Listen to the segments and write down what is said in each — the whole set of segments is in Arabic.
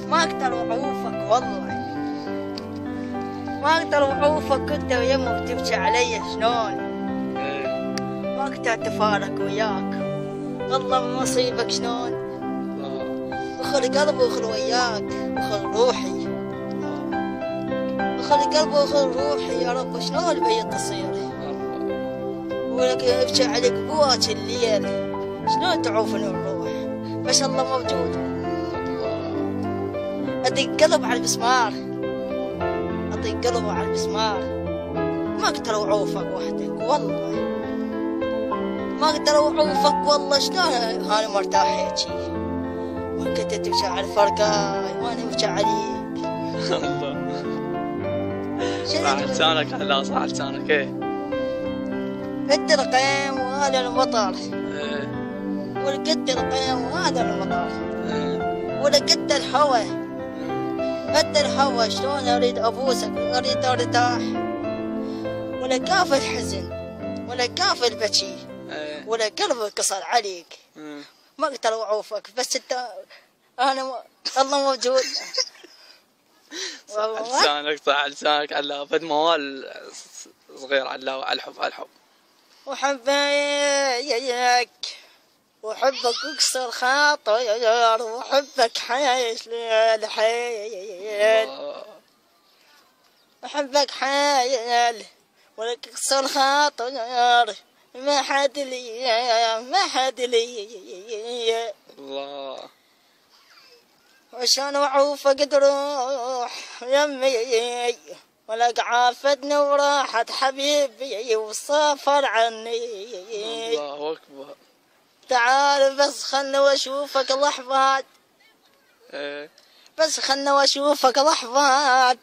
ما اقدر اعوفك والله، ما اقدر اعوفك. كنت ويمه بتبكي علي شلون، ما اقدر اتفارق وياك والله من مصيبك شلون. اخل قلبي واخل وياك واخل روحي، اخل قلبي واخل روحي يا رب. شلون بي تصير ولك ابكي عليك بواك الليل، شلون تعوفني الروح؟ بس الله موجود. أدق قلب على المسمار، أدق قلب على المسمار. ما أقدر أعوفك وحدك والله، ما أقدر أعوفك والله. شلون أنا مرتاح هيجي ما كنت تبكي على الفرقاي وأنا أبكي عليك. الله صح لسانك هلا، صح لسانك. ايه قد القيم وهذا المطر، ولقد القيم وهذا المطر، ولقد الهوى قد الهوى. شلون اريد ابوسك، اريد ارتاح، ولا كاف الحزن ولا كاف البكي، ولا قلبي انكسر عليك. ما اقدر اعوفك بس انت انا الله موجود. صح لسانك، صح لسانك. على فد موال صغير على الحب، على الحب. وحبك وحبك اكسر خاطر، وحبك حيش للحيل، وحبك حيل ولك اكسر خاطر. ما حد لي ما حد لي الله. وشان اعوفك تروح يمي، ولك عافتني وراحت حبيبي وسافر عني. الله اكبر. تعال بس خلنا واشوفك لحظات، بس خلنا واشوفك لحظات،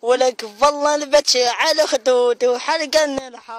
ولك والله البكي على خدود وحرقني الحر.